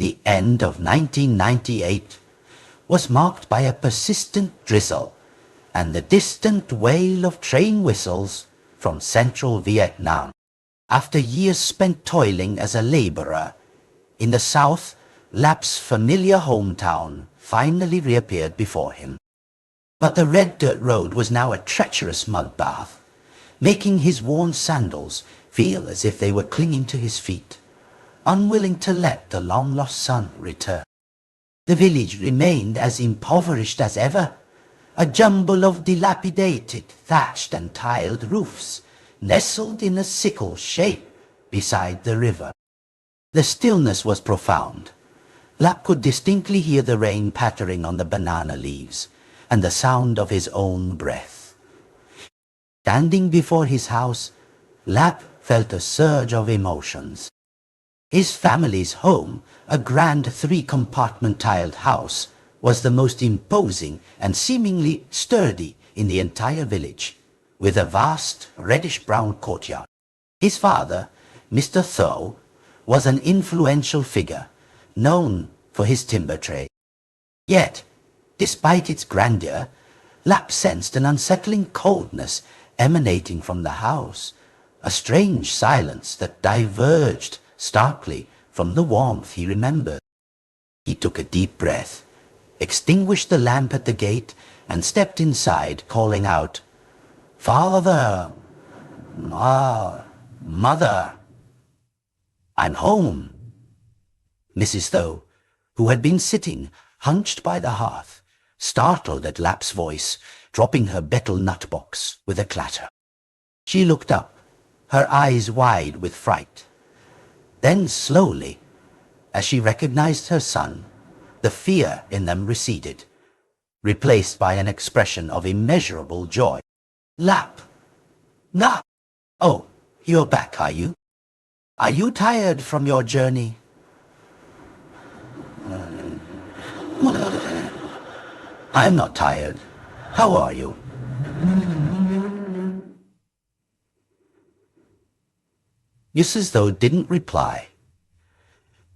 The end of 1998 was marked by a persistent drizzle and the distant wail of train whistles from central Vietnam. After years spent toiling as a laborer, in the south, Lap's familiar hometown finally reappeared before him. But the red dirt road was now a treacherous mud bath, making his worn sandals feel as if they were clinging to his feet, unwilling to let the long-lost son return. The village remained as impoverished as ever, a jumble of dilapidated, thatched and tiled roofs, nestled in a sickle shape beside the river. The stillness was profound. Lap could distinctly hear the rain pattering on the banana leaves and the sound of his own breath. Standing before his house, Lap felt a surge of emotions. His family's home, a grand 3-compartment tiled house, was the most imposing and seemingly sturdy in the entire village, with a vast reddish-brown courtyard. His father, Mr. Tho, was an influential figure, known for his timber trade. Yet, despite its grandeur, Lap sensed an unsettling coldness emanating from the house, a strange silence that diverged starkly from the warmth he remembered. He took a deep breath, extinguished the lamp at the gate, and stepped inside, calling out, "Father! Mother! I'm home!" Mrs. Tho, who had been sitting hunched by the hearth, startled at Lap's voice, dropping her betel nut box with a clatter. She looked up, her eyes wide with fright. Then slowly, as she recognized her son, the fear in them receded, replaced by an expression of immeasurable joy. "Lap! Lap! Oh, you're back, are you? Are you tired from your journey?" "I'm not tired. How are you?" Mrs. Tho didn't reply,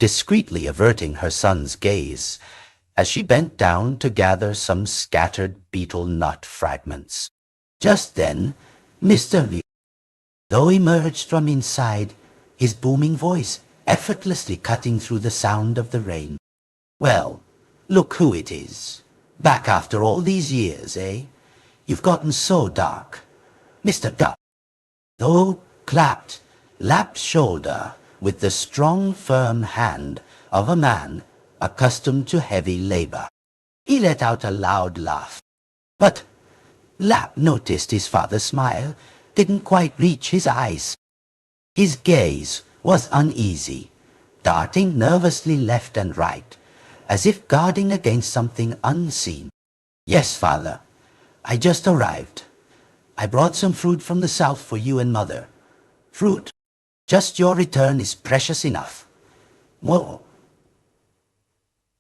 discreetly averting her son's gaze as she bent down to gather some scattered betel nut fragments. Just then, Mr. Tho emerged from inside, his booming voice effortlessly cutting through the sound of the rain. "Well, look who it is. Back after all these years, eh? You've gotten so dark." Mr. Duck, Tho clapped Lap's shoulder with the strong, firm hand of a man accustomed to heavy labor. He let out a loud laugh. But Lap noticed his father's smile didn't quite reach his eyes. His gaze was uneasy, darting nervously left and right, as if guarding against something unseen. "Yes, father, I just arrived. I brought some fruit from the south for you and mother. Fruit. Just your return is precious enough. Whoa.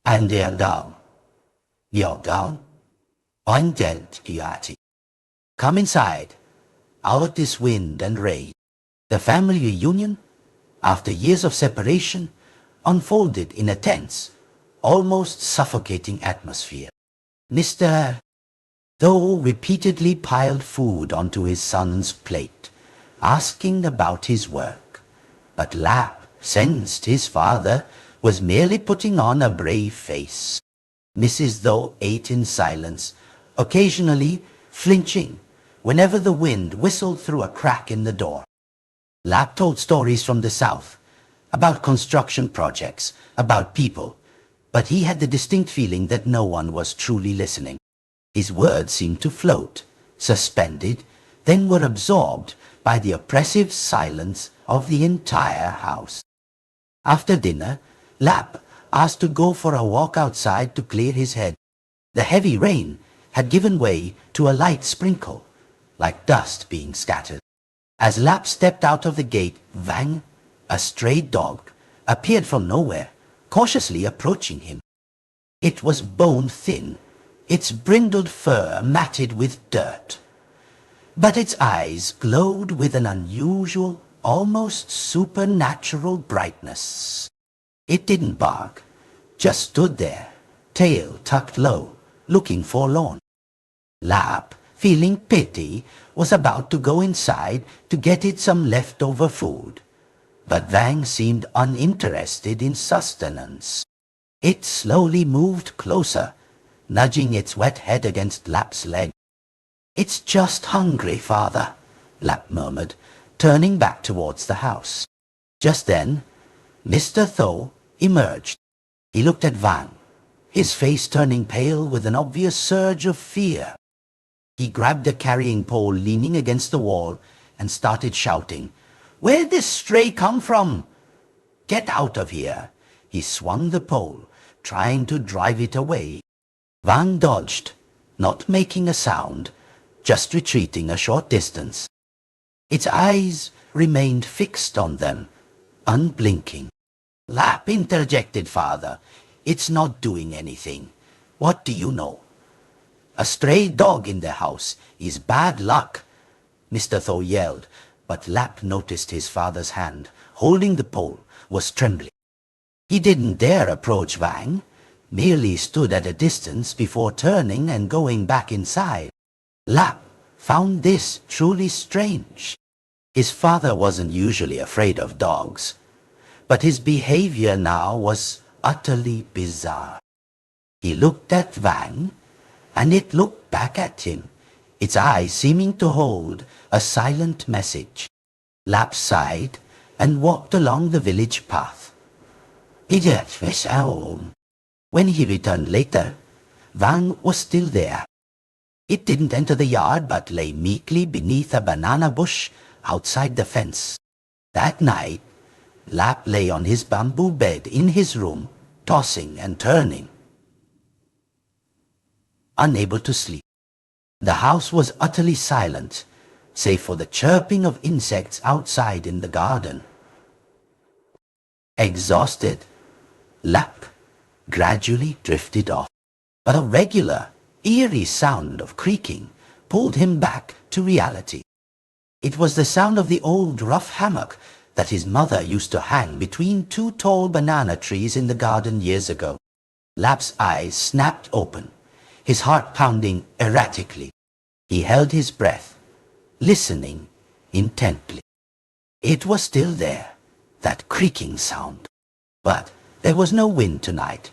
And they're down. You're down. I'm dead, Kiati. Come inside, out this wind and rain." The family reunion, after years of separation, unfolded in a tense, almost suffocating atmosphere. Mr. Tho repeatedly piled food onto his son's plate, asking about his work. But Lap sensed his father was merely putting on a brave face. Mrs. Tho ate in silence, occasionally flinching whenever the wind whistled through a crack in the door. Lap told stories from the south, about construction projects, about people, but he had the distinct feeling that no one was truly listening. His words seemed to float, suspended, then were absorbed by the oppressive silence of the entire house. After dinner, Lap asked to go for a walk outside to clear his head. The heavy rain had given way to a light sprinkle, like dust being scattered. As Lap stepped out of the gate, Vang, a stray dog, appeared from nowhere, cautiously approaching him. It was bone-thin, its brindled fur matted with dirt. But its eyes glowed with an unusual, almost supernatural brightness. It didn't bark, just stood there, tail tucked low, looking forlorn. Lap, feeling pity, was about to go inside to get it some leftover food. But Vang seemed uninterested in sustenance. It slowly moved closer, nudging its wet head against Lap's leg. "It's just hungry, father," Lap murmured, turning back towards the house. Just then, Mr. Tho emerged. He looked at Vang, his face turning pale with an obvious surge of fear. He grabbed a carrying pole leaning against the wall and started shouting, "Where'd this stray come from? Get out of here!" He swung the pole, trying to drive it away. Vang dodged, not making a sound, just retreating a short distance. Its eyes remained fixed on them, unblinking. "Lap," interjected father, "it's not doing anything. What do you know? A stray dog in the house is bad luck," Mr. Tho yelled, but Lap noticed his father's hand, holding the pole, was trembling. He didn't dare approach Vang, merely stood at a distance before turning and going back inside. Lap found this truly strange. His father wasn't usually afraid of dogs, but his behavior now was utterly bizarre. He looked at Vang, and it looked back at him, its eyes seeming to hold a silent message. Lap sighed and walked along the village path. "Idiot, was home." When he returned later, Vang was still there. It didn't enter the yard but lay meekly beneath a banana bush outside the fence. That night, Lap lay on his bamboo bed in his room, tossing and turning, unable to sleep. The house was utterly silent, save for the chirping of insects outside in the garden. Exhausted, Lap gradually drifted off, but a regular, eerie sound of creaking pulled him back to reality. It was the sound of the old rough hammock that his mother used to hang between two tall banana trees in the garden years ago. Lap's eyes snapped open, his heart pounding erratically. He held his breath, listening intently. It was still there, that creaking sound. But there was no wind tonight,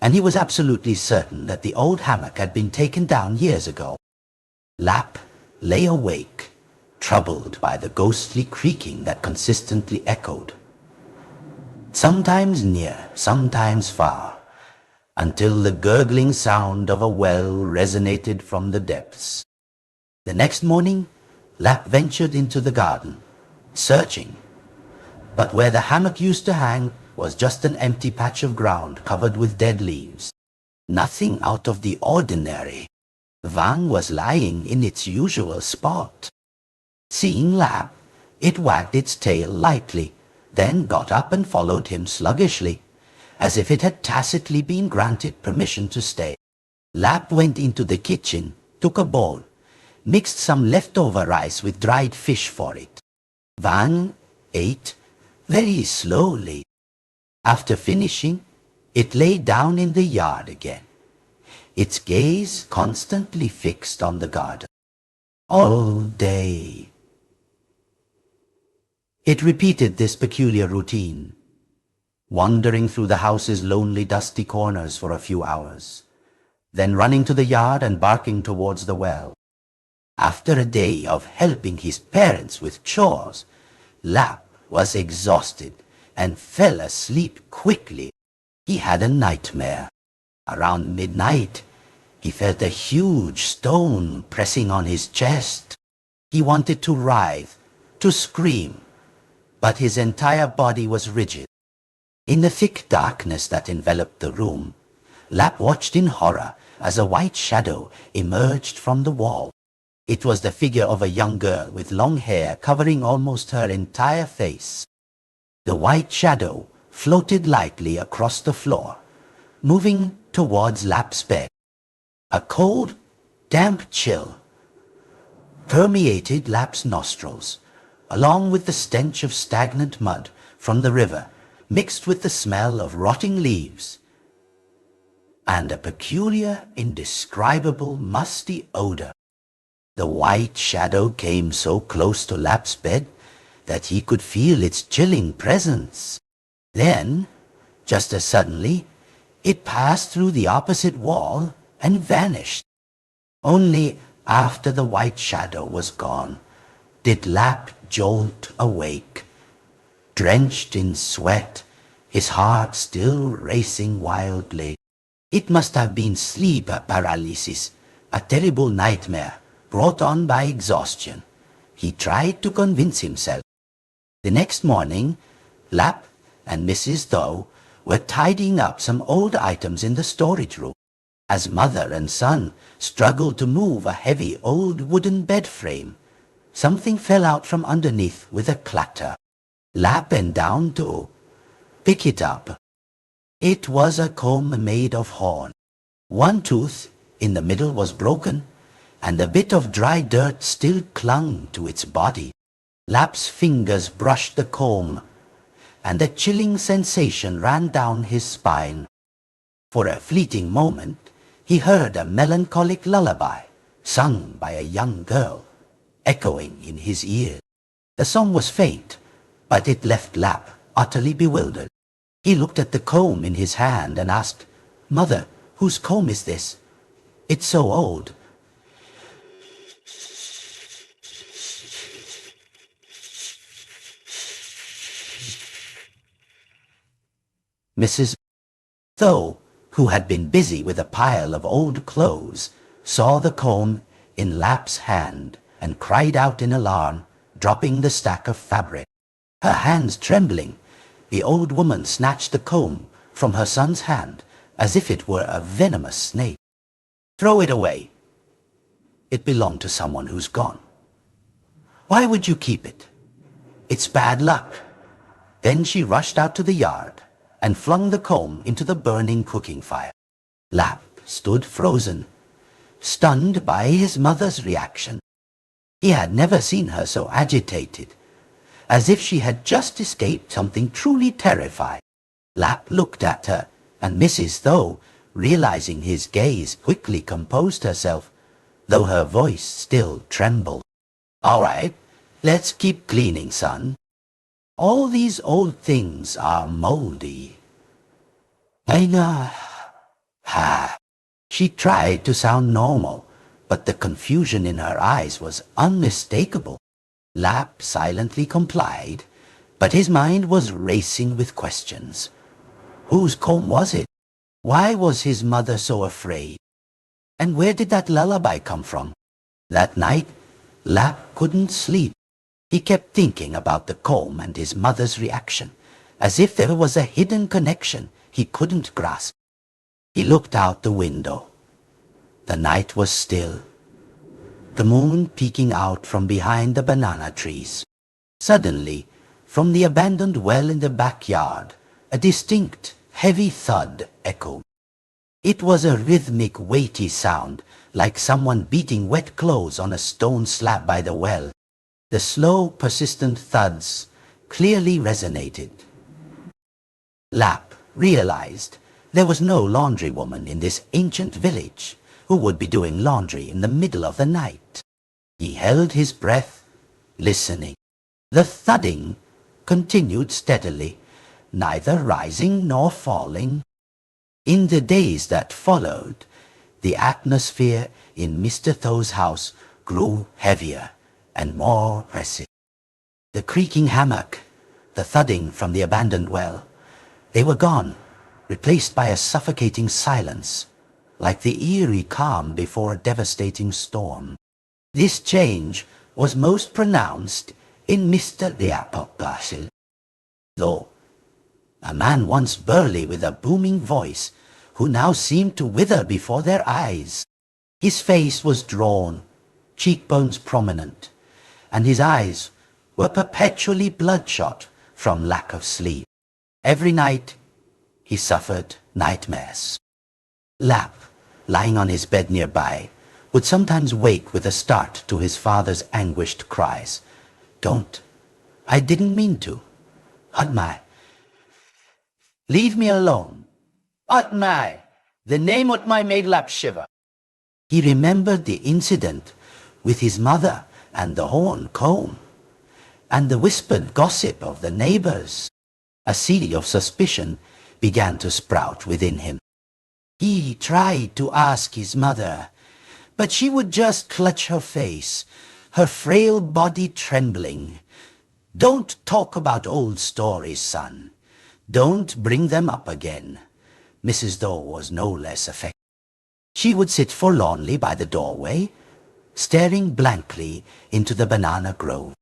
and he was absolutely certain that the old hammock had been taken down years ago. Lap lay awake, troubled by the ghostly creaking that consistently echoed, sometimes near, sometimes far, until the gurgling sound of a well resonated from the depths. The next morning, Lap ventured into the garden, searching, but where the hammock used to hang was just an empty patch of ground covered with dead leaves. Nothing out of the ordinary. Vang was lying in its usual spot. Seeing Lap, it wagged its tail lightly, then got up and followed him sluggishly, as if it had tacitly been granted permission to stay. Lap went into the kitchen, took a bowl, mixed some leftover rice with dried fish for it. Vang ate very slowly. After finishing, it lay down in the yard again, its gaze constantly fixed on the garden. All day. It repeated this peculiar routine, wandering through the house's lonely, dusty corners for a few hours, then running to the yard and barking towards the well. After a day of helping his parents with chores, Lap was exhausted and fell asleep quickly. He had a nightmare. Around midnight, he felt a huge stone pressing on his chest. He wanted to writhe, to scream, but his entire body was rigid. In the thick darkness that enveloped the room, Lap watched in horror as a white shadow emerged from the wall. It was the figure of a young girl with long hair covering almost her entire face. The white shadow floated lightly across the floor, moving towards Lap's bed. A cold, damp chill permeated Lap's nostrils, along with the stench of stagnant mud from the river, mixed with the smell of rotting leaves and a peculiar, indescribable, musty odor. The white shadow came so close to Lap's bed that he could feel its chilling presence. Then, just as suddenly, it passed through the opposite wall and vanished. Only after the white shadow was gone did Lap jolt awake. Drenched in sweat, his heart still racing wildly. It must have been sleep paralysis, a terrible nightmare brought on by exhaustion. He tried to convince himself. The next morning, Lap and Mrs. Tho were tidying up some old items in the storage room. As mother and son struggled to move a heavy old wooden bed frame, something fell out from underneath with a clatter. Lap bent down to pick it up. It was a comb made of horn. One tooth in the middle was broken, and a bit of dry dirt still clung to its body. Lap's fingers brushed the comb, and a chilling sensation ran down his spine. For a fleeting moment, he heard a melancholic lullaby, sung by a young girl, echoing in his ears. The song was faint, but it left Lap utterly bewildered. He looked at the comb in his hand and asked, "Mother, whose comb is this? It's so old." Mrs. Tho, who had been busy with a pile of old clothes, saw the comb in Lap's hand and cried out in alarm, dropping the stack of fabric. Her hands trembling, the old woman snatched the comb from her son's hand as if it were a venomous snake. "Throw it away. It belonged to someone who's gone. Why would you keep it? It's bad luck." Then she rushed out to the yard and flung the comb into the burning cooking fire. Lap stood frozen, stunned by his mother's reaction. He had never seen her so agitated, as if she had just escaped something truly terrifying. Lap looked at her, and Mrs. Tho, realizing his gaze, quickly composed herself, though her voice still trembled. "All right, let's keep cleaning, son. All these old things are moldy." "I know." She tried to sound normal, but the confusion in her eyes was unmistakable. Lap silently complied, but his mind was racing with questions. Whose comb was it? Why was his mother so afraid? And where did that lullaby come from? That night, Lap couldn't sleep. He kept thinking about the comb and his mother's reaction, as if there was a hidden connection he couldn't grasp. He looked out the window. The night was still, the moon peeking out from behind the banana trees. Suddenly, from the abandoned well in the backyard, a distinct, heavy thud echoed. It was a rhythmic, weighty sound, like someone beating wet clothes on a stone slab by the well. The slow, persistent thuds clearly resonated. Lap realized there was no laundry woman in this ancient village who would be doing laundry in the middle of the night. He held his breath, listening. The thudding continued steadily, neither rising nor falling. In the days that followed, the atmosphere in Mr. Tho's house grew heavier and more oppressive. The creaking hammock, the thudding from the abandoned well, they were gone, replaced by a suffocating silence, like the eerie calm before a devastating storm. This change was most pronounced in Mr. Leopold, though a man once burly with a booming voice, who now seemed to wither before their eyes. His face was drawn, cheekbones prominent, and his eyes were perpetually bloodshot from lack of sleep. Every night he suffered nightmares. Lap, lying on his bed nearby, would sometimes wake with a start to his father's anguished cries. "Don't. I didn't mean to. Admai. Leave me alone. Admai." The name what my made Lap shiver. He remembered the incident with his mother and the horn comb, and the whispered gossip of the neighbors. A seed of suspicion began to sprout within him. He tried to ask his mother, but she would just clutch her face, her frail body trembling. Don't talk about old stories, son. Don't bring them up again. Mrs. Doe was no less affected. She would sit forlornly by the doorway, staring blankly into the banana grove.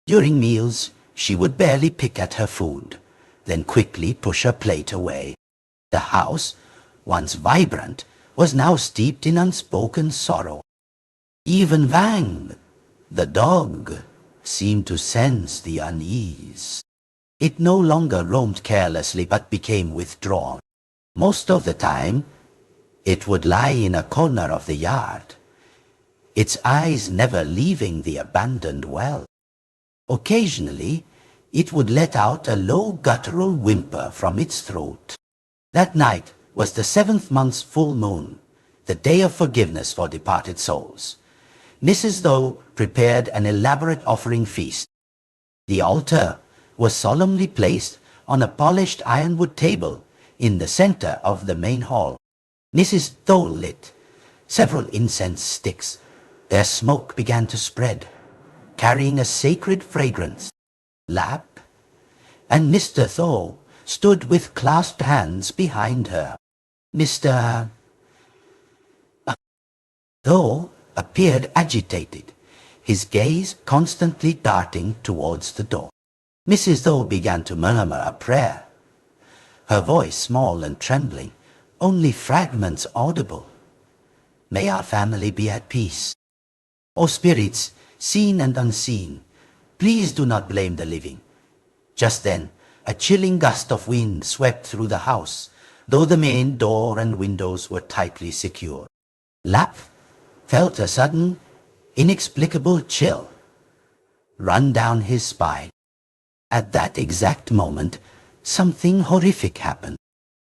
During meals, she would barely pick at her food, then quickly push her plate away. The house, once vibrant, was now steeped in unspoken sorrow. Even Vang, the dog, seemed to sense the unease. It no longer roamed carelessly but became withdrawn. Most of the time, it would lie in a corner of the yard, its eyes never leaving the abandoned well. Occasionally, it would let out a low guttural whimper from its throat. That night was the 7th month's full moon, the day of forgiveness for departed souls. Mrs. Doe prepared an elaborate offering feast. The altar was solemnly placed on a polished ironwood table in the center of the main hall. Mrs. Doe lit several incense sticks. Their smoke began to spread, carrying a sacred fragrance. Lap and Mr. Doe stood with clasped hands behind her. Mr. Doe appeared agitated, his gaze constantly darting towards the door. Mrs. Doe began to murmur a prayer, her voice small and trembling, only fragments audible. May our family be at peace. O spirits, seen and unseen, please do not blame the living. Just then, a chilling gust of wind swept through the house, though the main door and windows were tightly secured. Lap felt a sudden, inexplicable chill run down his spine. At that exact moment, something horrific happened.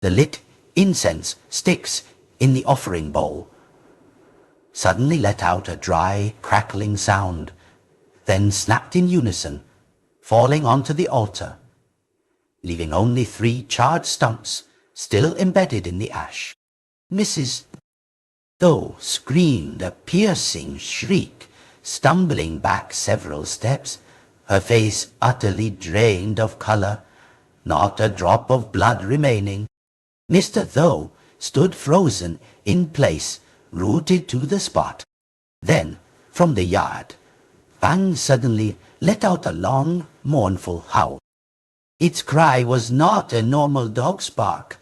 The lit incense sticks in the offering bowl suddenly let out a dry, crackling sound, then snapped in unison, falling onto the altar, leaving only 3 charred stumps still embedded in the ash. Mrs. Doe screamed a piercing shriek, stumbling back several steps, her face utterly drained of color, not a drop of blood remaining. Mr. Doe stood frozen in place, rooted to the spot. Then, from the yard, Fang suddenly let out a long, mournful howl. Its cry was not a normal dog's bark,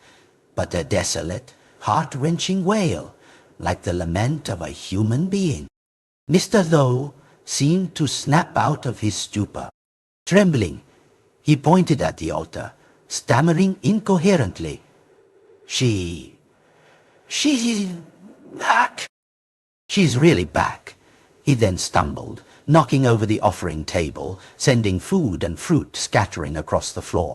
but a desolate, heart-wrenching wail, like the lament of a human being. Mr. Doe seemed to snap out of his stupor. Trembling, he pointed at the altar, stammering incoherently. She's back. She's really back. He then stumbled, knocking over the offering table, sending food and fruit scattering across the floor.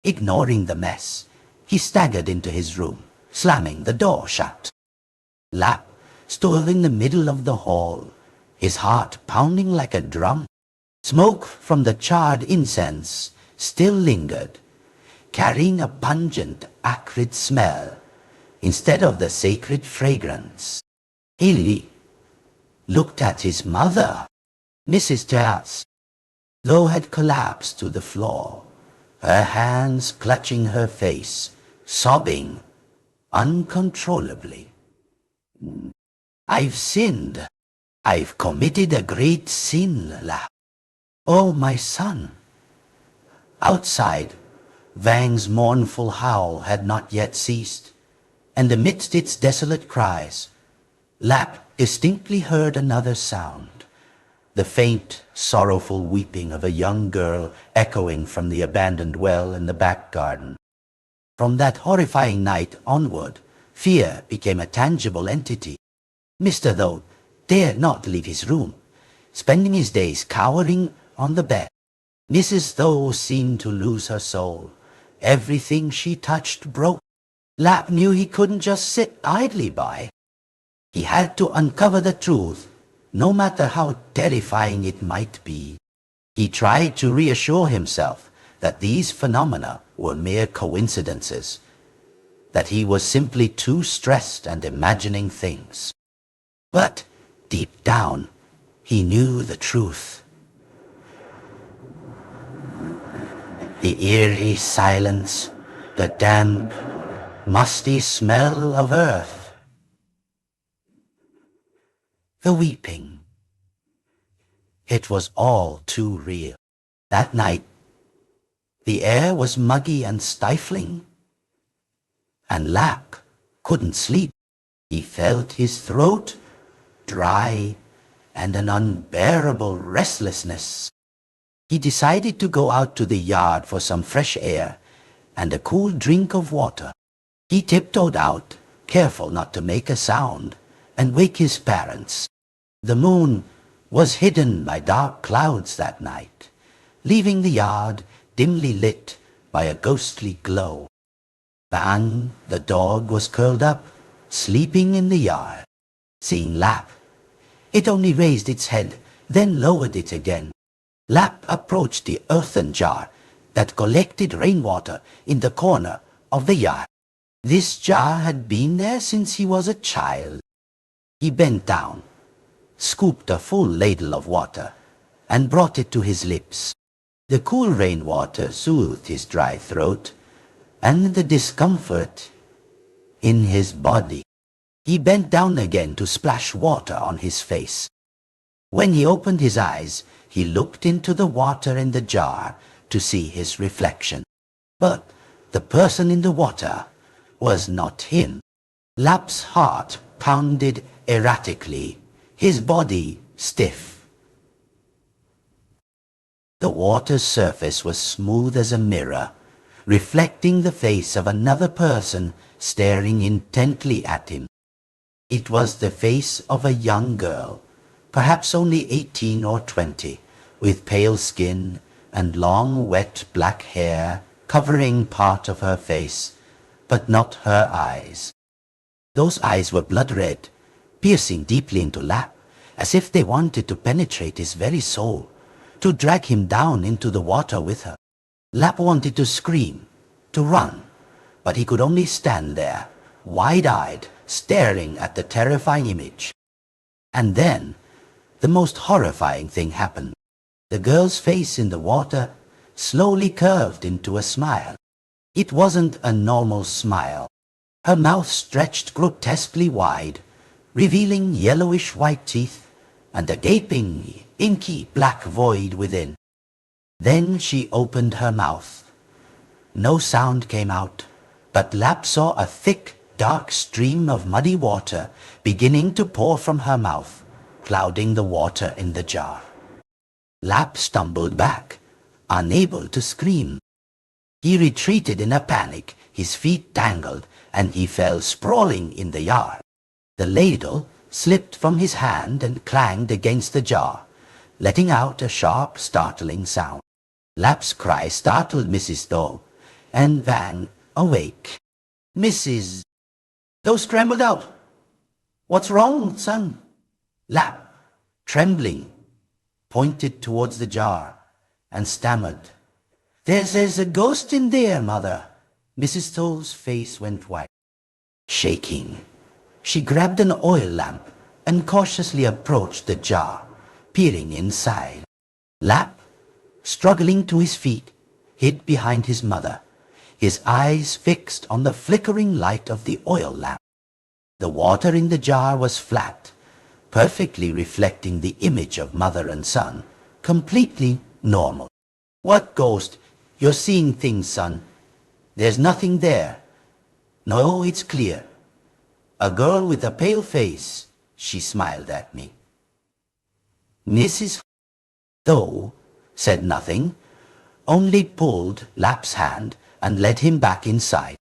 Ignoring the mess, he staggered into his room, slamming the door shut. Lap stood in the middle of the hall, his heart pounding like a drum. Smoke from the charred incense still lingered, carrying a pungent, acrid smell instead of the sacred fragrance. Eerie looked at his mother. Mrs. Doe had collapsed to the floor, her hands clutching her face, sobbing uncontrollably. I've sinned. I've committed a great sin, Lap. Oh, my son. Outside, Vang's mournful howl had not yet ceased, and amidst its desolate cries, Lap distinctly heard another sound, the faint, sorrowful weeping of a young girl echoing from the abandoned well in the back garden. From that horrifying night onward, fear became a tangible entity. Mr. Doe dared not leave his room, spending his days cowering on the bed. Mrs. Doe seemed to lose her soul. Everything she touched broke. Lap knew he couldn't just sit idly by. He had to uncover the truth, no matter how terrifying it might be. He tried to reassure himself that these phenomena were mere coincidences, that he was simply too stressed and imagining things. But deep down, he knew the truth. The eerie silence, the damp, musty smell of earth, the weeping. It was all too real. That night, the air was muggy and stifling, and Lap couldn't sleep. He felt his throat dry and an unbearable restlessness. He decided to go out to the yard for some fresh air and a cool drink of water. He tiptoed out, careful not to make a sound and wake his parents. The moon was hidden by dark clouds that night, leaving the yard dimly lit by a ghostly glow. Bang, the dog, was curled up, sleeping in the yard. Seeing Lap, it only raised its head, then lowered it again. Lap approached the earthen jar that collected rainwater in the corner of the yard. This jar had been there since he was a child. He bent down, scooped a full ladle of water, and brought it to his lips. The cool rainwater soothed his dry throat and the discomfort in his body. He bent down again to splash water on his face. When he opened his eyes, he looked into the water in the jar to see his reflection. But the person in the water was not him. Lap's heart pounded erratically, his body stiff. The water's surface was smooth as a mirror, reflecting the face of another person staring intently at him. It was the face of a young girl, perhaps only 18 or 20, with pale skin and long wet black hair covering part of her face, but not her eyes. Those eyes were blood red, piercing deeply into Lap, as if they wanted to penetrate his very soul, to drag him down into the water with her. Lap wanted to scream, to run, but he could only stand there, wide-eyed, staring at the terrifying image. And then, the most horrifying thing happened. The girl's face in the water slowly curved into a smile. It wasn't a normal smile. Her mouth stretched grotesquely wide, revealing yellowish white teeth and a gaping, inky black void within. Then she opened her mouth. No sound came out, but Lap saw a thick, dark stream of muddy water beginning to pour from her mouth, clouding the water in the jar. Lap stumbled back, unable to scream. He retreated in a panic, his feet tangled, and he fell sprawling in the yard. The ladle slipped from his hand and clanged against the jar, letting out a sharp, startling sound. Lap's cry startled Mrs. Dog, and Van awake. "Mrs. Doe scrambled out. "What's wrong, son?" Lap, trembling, pointed towards the jar and stammered, There's a ghost in there, Mother." Mrs. Toll's face went white. Shaking, she grabbed an oil lamp and cautiously approached the jar, peering inside. Lap, struggling to his feet, hid behind his mother, his eyes fixed on the flickering light of the oil lamp. The water in the jar was flat, perfectly reflecting the image of mother and son, completely normal. "What ghost? You're seeing things, son. There's nothing there." "No, it's clear. A girl with a pale face," she smiled at me. Mrs. Doe said nothing, only pulled Lap's hand and led him back inside.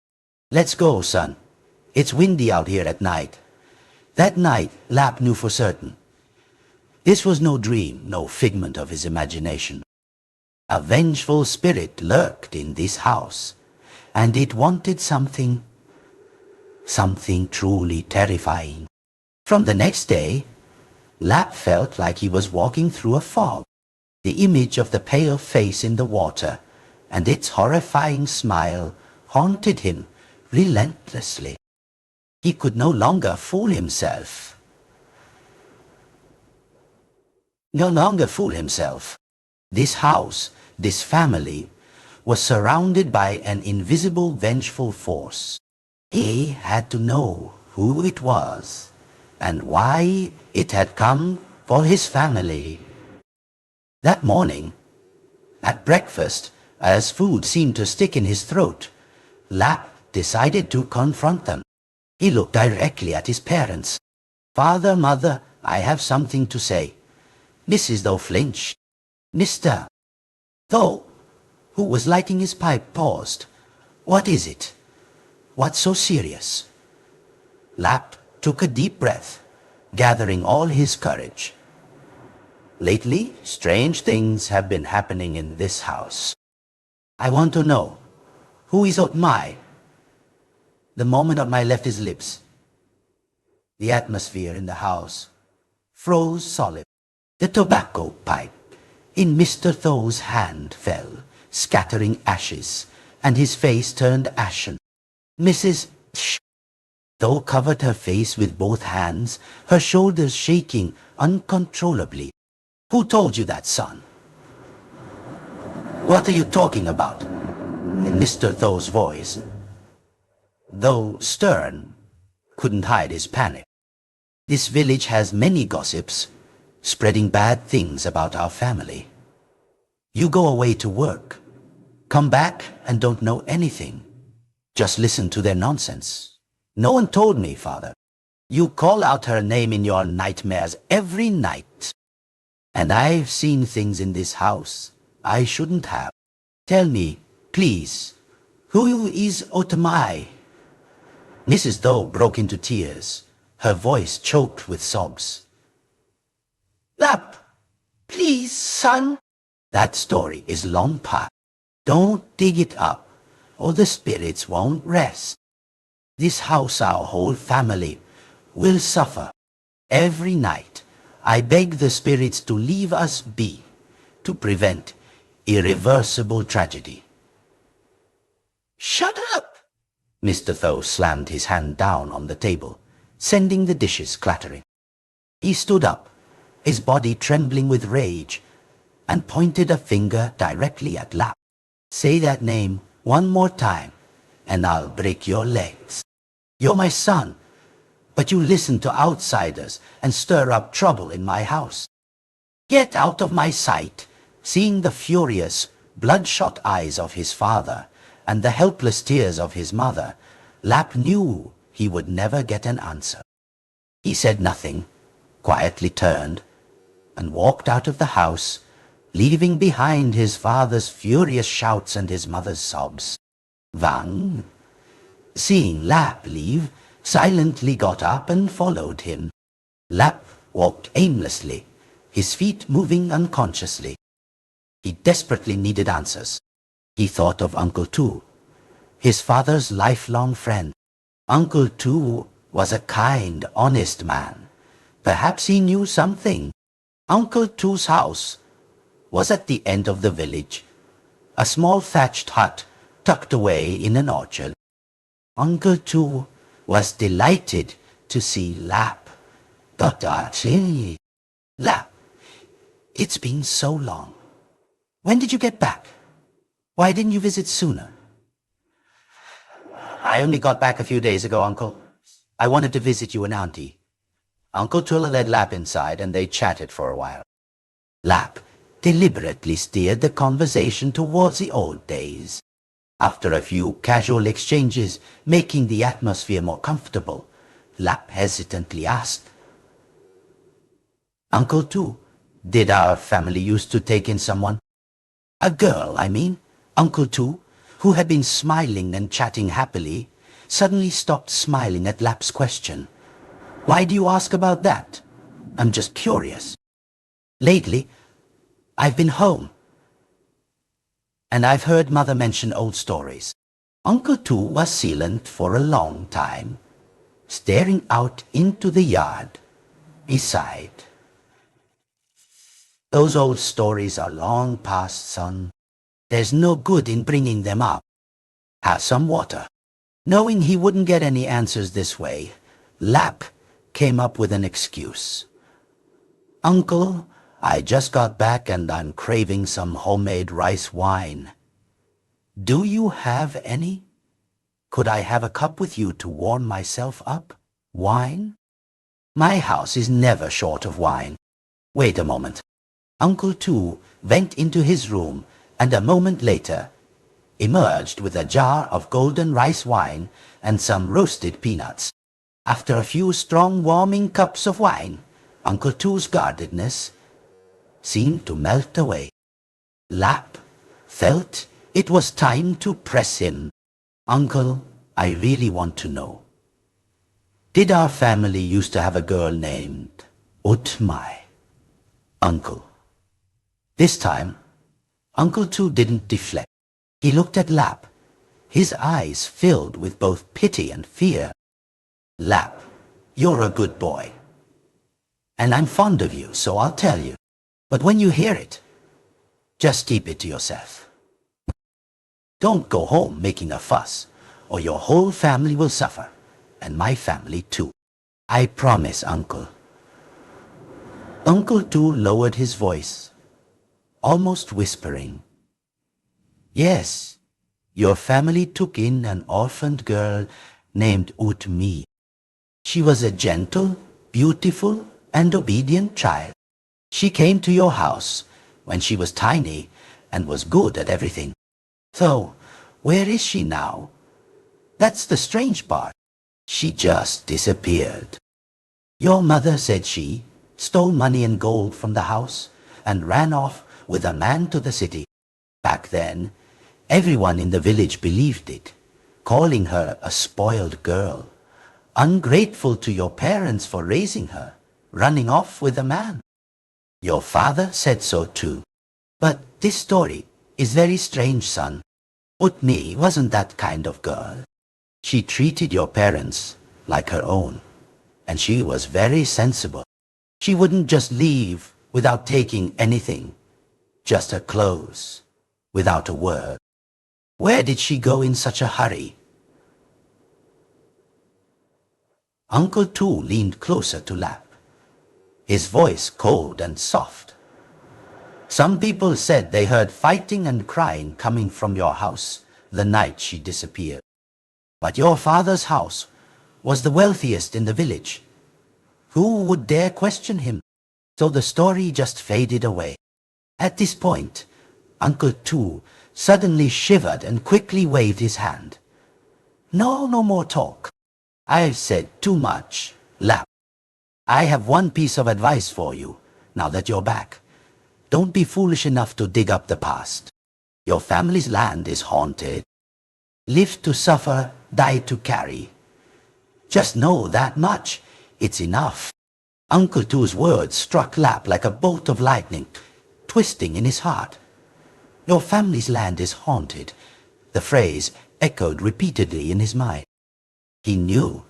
"Let's go, son. It's windy out here at night." That night, Lap knew for certain. This was no dream, no figment of his imagination. A vengeful spirit lurked in this house, and it wanted something something truly terrifying. From the next day, Lap felt like he was walking through a fog. The image of the pale face in the water and its horrifying smile haunted him relentlessly. He could no longer fool himself. This house, this family, was surrounded by an invisible vengeful force. He had to know who it was and why it had come for his family. That morning, at breakfast, as food seemed to stick in his throat, Lap decided to confront them. He looked directly at his parents. "Father, Mother, I have something to say." Mrs. Though flinched. Mr. Though, who was lighting his pipe, paused. "What is it? What's so serious?" Lap took a deep breath, gathering all his courage. "Lately, strange things have been happening in this house. I want to know, who is Otmai?" The moment Otmai left his lips, the atmosphere in the house froze solid. The tobacco pipe in Mr. Thow's hand fell, scattering ashes, and his face turned ashen. Mrs. Thow covered her face with both hands, her shoulders shaking uncontrollably. "Who told you that, son?" "What are you talking about?" in Mr. Thow's voice, though stern, couldn't hide his panic. "This village has many gossips, spreading bad things about our family. You go away to work, come back and don't know anything. Just listen to their nonsense. No one told me, Father. You call out her name in your nightmares every night. And I've seen things in this house I shouldn't have. Tell me, please, who is Otmai?" Mrs. Thow broke into tears, her voice choked with sobs. "Lap, please, son." "That story is long past. Don't dig it up, or the spirits won't rest. This house, our whole family, will suffer. Every night, I beg the spirits to leave us be, to prevent irreversible tragedy." "Shut up!" Mr. Thow slammed his hand down on the table, sending the dishes clattering. He stood up, his body trembling with rage, and pointed a finger directly at Lap. "Say that name one more time, and I'll break your legs. You're my son, but you listen to outsiders and stir up trouble in my house. Get out of my sight." Seeing the furious, bloodshot eyes of his father and the helpless tears of his mother, Lap knew he would never get an answer. He said nothing, quietly turned, and walked out of the house, leaving behind his father's furious shouts and his mother's sobs. Vang, seeing Lap leave, silently got up and followed him. Lap walked aimlessly, his feet moving unconsciously. He desperately needed answers. He thought of Uncle Tu, his father's lifelong friend. Uncle Tu was a kind, honest man. Perhaps he knew something. Uncle Tu's house was at the end of the village, a small thatched hut tucked away in an orchard. Uncle Tu was delighted to see Lap. Lap, it's been so long. When did you get back? Why didn't you visit sooner?" "I only got back a few days ago, Uncle. I wanted to visit you and Auntie." Uncle Tulla led Lap inside and they chatted for a while. Lap deliberately steered the conversation towards the old days. After a few casual exchanges, making the atmosphere more comfortable, Lap hesitantly asked, "Uncle Tu, did our family used to take in someone? A girl, I mean." Uncle Tu, who had been smiling and chatting happily, suddenly stopped smiling at Lap's question. "Why do you ask about that? I'm just curious. Lately, I've been home, and I've heard Mother mention old stories." Uncle Tu was silent for a long time, staring out into the yard. He sighed. Those old stories are long past, son. There's no good in bringing them up. Have some water. Knowing he wouldn't get any answers this way, Lap came up with an excuse. Uncle, I just got back and I'm craving some homemade rice wine. Do you have any? Could I have a cup with you to warm myself up? Wine? My house is never short of wine. Wait a moment. Uncle Tu went into his room and a moment later emerged with a jar of golden rice wine and some roasted peanuts. After a few strong warming cups of wine, Uncle Tu's guardedness seemed to melt away. Lap felt it was time to press him. Uncle, I really want to know. Did our family used to have a girl named Utmai? Uncle. This time, Uncle Tu didn't deflect. He looked at Lap, his eyes filled with both pity and fear. Lap, you're a good boy. And I'm fond of you, so I'll tell you. But when you hear it, just keep it to yourself. Don't go home making a fuss, or your whole family will suffer, and my family too. I promise, Uncle. Uncle Tu lowered his voice, almost whispering. Yes, your family took in an orphaned girl named Utmi. She was a gentle, beautiful, and obedient child. She came to your house when she was tiny and was good at everything. So, where is she now? That's the strange part. She just disappeared. Your mother said she stole money and gold from the house and ran off with a man to the city. Back then, everyone in the village believed it, calling her a spoiled girl, ungrateful to your parents for raising her, running off with a man. Your father said so too. But this story is very strange, son. Utmi wasn't that kind of girl. She treated your parents like her own, and she was very sensible. She wouldn't just leave without taking anything, just her clothes, without a word. Where did she go in such a hurry? Uncle Tu leaned closer to Lap, his voice cold and soft. Some people said they heard fighting and crying coming from your house the night she disappeared. But your father's house was the wealthiest in the village. Who would dare question him? So the story just faded away. At this point, Uncle Tu suddenly shivered and quickly waved his hand. No more talk. I've said too much. Lap, I have one piece of advice for you, now that you're back. Don't be foolish enough to dig up the past. Your family's land is haunted. Live to suffer, die to carry. Just know that much. It's enough. Uncle Tu's words struck Lap like a bolt of lightning, twisting in his heart. Your family's land is haunted. The phrase echoed repeatedly in his mind. He knew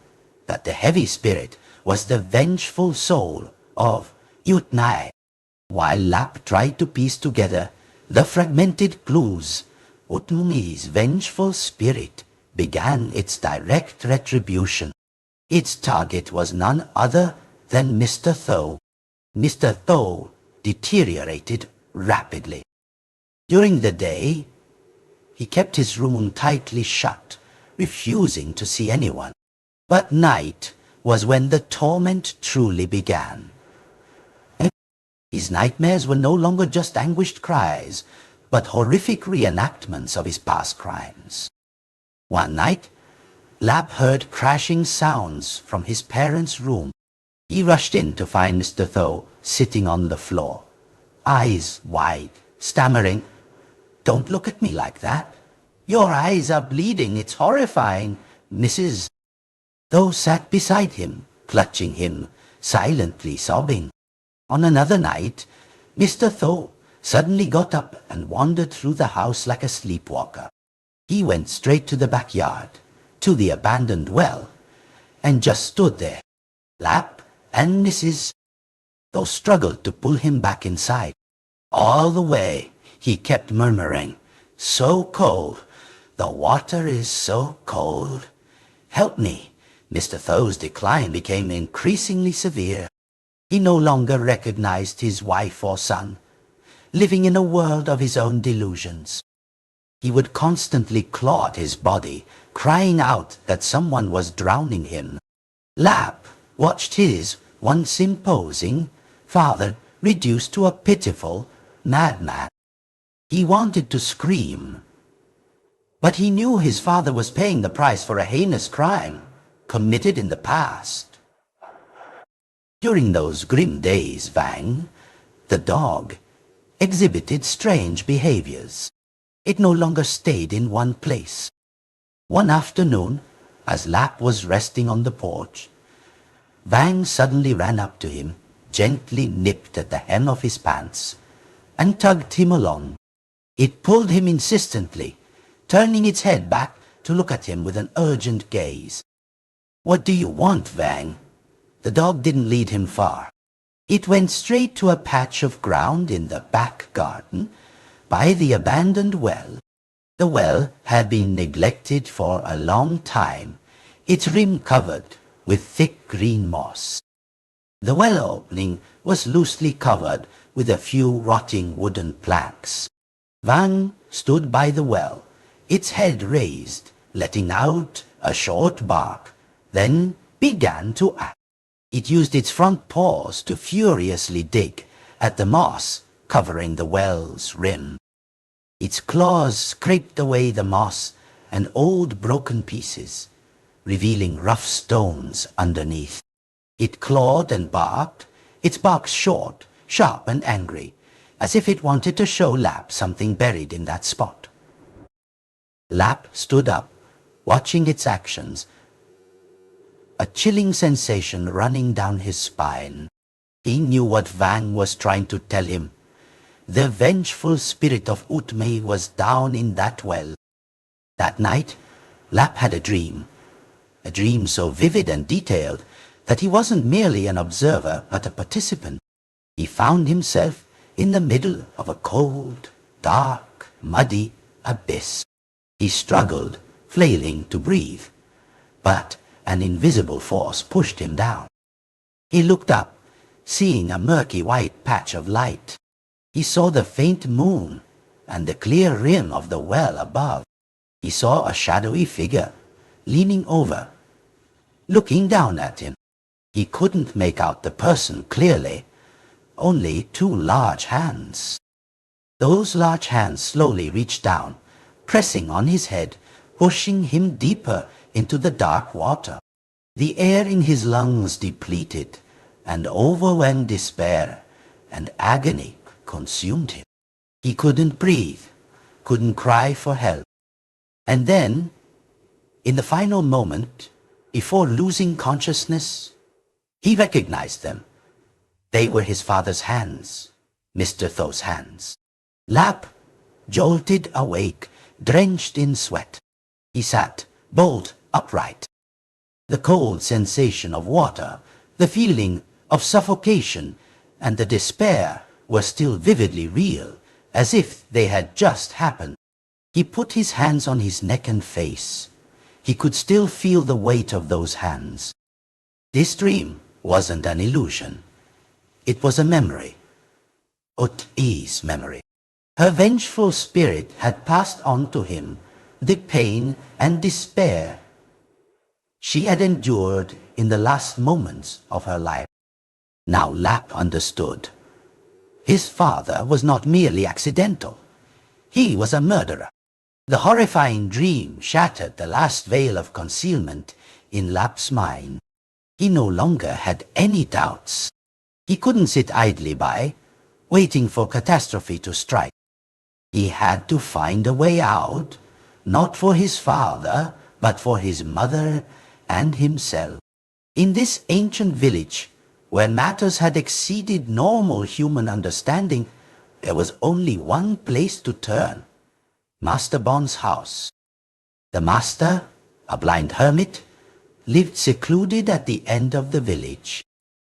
that the heavy spirit was the vengeful soul of Utnai, while Lap tried to piece together the fragmented clues. Utmumi's vengeful spirit began its direct retribution. Its target was none other than Mr. Tho. Mr. Tho deteriorated rapidly. During the day, he kept his room tightly shut, refusing to see anyone. But night was when the torment truly began. His nightmares were no longer just anguished cries, but horrific reenactments of his past crimes. One night, Lap heard crashing sounds from his parents' room. He rushed in to find Mr. Tho sitting on the floor, eyes wide, stammering, "Don't look at me like that. Your eyes are bleeding. It's horrifying, Mrs." Tho sat beside him, clutching him, silently sobbing. On another night, Mr. Tho suddenly got up and wandered through the house like a sleepwalker. He went straight to the backyard, to the abandoned well, and just stood there. Lap and Mrs. though struggled to pull him back inside. All the way he kept murmuring, "So cold, the water is so cold. Help me." Mr. Tho's decline became increasingly severe. He no longer recognized his wife or son, living in a world of his own delusions. He would constantly claw at his body, crying out that someone was drowning him. Lap watched his once imposing father reduced to a pitiful madman. He wanted to scream, but he knew his father was paying the price for a heinous crime committed in the past. During those grim days, Vang, the dog, exhibited strange behaviors. It no longer stayed in one place. One afternoon, as Lap was resting on the porch, Vang suddenly ran up to him, gently nipped at the hem of his pants, and tugged him along. It pulled him insistently, turning its head back to look at him with an urgent gaze. "What do you want, Vang?" The dog didn't lead him far. It went straight to a patch of ground in the back garden by the abandoned well. The well had been neglected for a long time, its rim covered with thick green moss. The well opening was loosely covered with a few rotting wooden planks. Vang stood by the well, its head raised, letting out a short bark, then began to act. It used its front paws to furiously dig at the moss covering the well's rim. Its claws scraped away the moss and old broken pieces, revealing rough stones underneath. It clawed and barked, its bark short, sharp and angry, as if it wanted to show Lap something buried in that spot. Lap stood up, watching its actions, a chilling sensation running down his spine. He knew what Vang was trying to tell him. The vengeful spirit of Utmei was down in that well. That night, Lap had a dream so vivid and detailed that he wasn't merely an observer but a participant. He found himself in the middle of a cold, dark, muddy abyss. He struggled, flailing to breathe, but an invisible force pushed him down. He looked up, seeing a murky white patch of light. He saw the faint moon and the clear rim of the well above. He saw a shadowy figure leaning over, looking down at him. He couldn't make out the person clearly, only two large hands. Those large hands slowly reached down, pressing on his head, pushing him deeper into the dark water. The air in his lungs depleted, and overwhelming despair and agony consumed him. He couldn't breathe, couldn't cry for help. And then, in the final moment, before losing consciousness, he recognized them. They were his father's hands, Mr. Tho's hands. Lap jolted awake, drenched in sweat. He sat, bolt upright. The cold sensation of water, the feeling of suffocation, and the despair were still vividly real, as if they had just happened. He put his hands on his neck and face. He could still feel the weight of those hands. This dream wasn't an illusion. It was a memory. Ut'i's memory. Her vengeful spirit had passed on to him the pain and despair she had endured in the last moments of her life. Now Lap understood. His father was not merely accidental. He was a murderer. The horrifying dream shattered the last veil of concealment in Lap's mind. He no longer had any doubts. He couldn't sit idly by, waiting for catastrophe to strike. He had to find a way out, not for his father, but for his mother and himself. In this ancient village, where matters had exceeded normal human understanding, there was only one place to turn: Master Bond's house. The master, a blind hermit, lived secluded at the end of the village.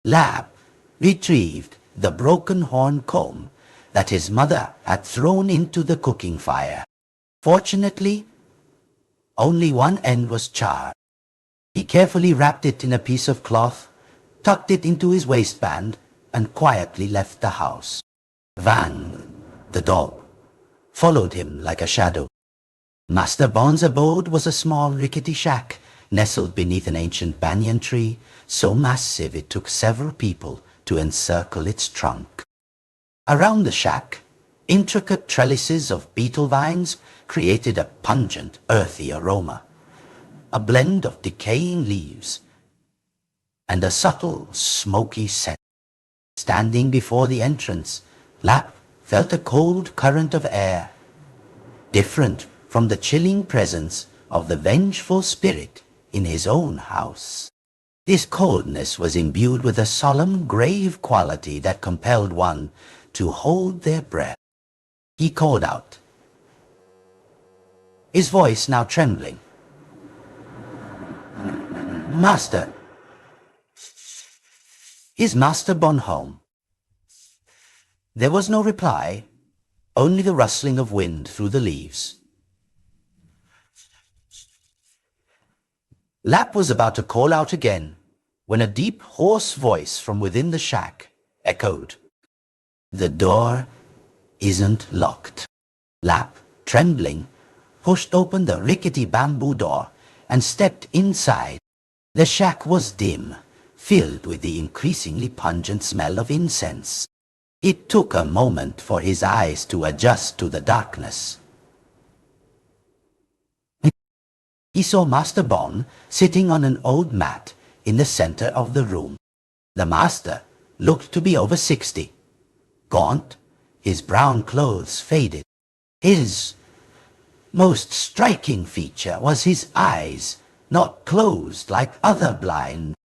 Lap retrieved the broken horn comb that his mother had thrown into the cooking fire. Fortunately, only one end was charred. He carefully wrapped it in a piece of cloth, tucked it into his waistband, and quietly left the house. Vang, the dog, followed him like a shadow. Master Bond's abode was a small rickety shack nestled beneath an ancient banyan tree, so massive it took several people to encircle its trunk. Around the shack, intricate trellises of beetle vines created a pungent, earthy aroma, a blend of decaying leaves and a subtle, smoky scent. Standing before the entrance, Lap felt a cold current of air, different from the chilling presence of the vengeful spirit in his own house. This coldness was imbued with a solemn, grave quality that compelled one to hold their breath. He called out, his voice now trembling. "Master! Is Master Bond home?" There was no reply, only the rustling of wind through the leaves. Lap was about to call out again when a deep, hoarse voice from within the shack echoed, "The door isn't locked." Lap, trembling, pushed open the rickety bamboo door and stepped inside. The shack was dim, filled with the increasingly pungent smell of incense. It took a moment for his eyes to adjust to the darkness. He saw Master Bond sitting on an old mat in the center of the room. The master looked to be over 60. Gaunt, his brown clothes faded. His most striking feature was his eyes, not closed like other blind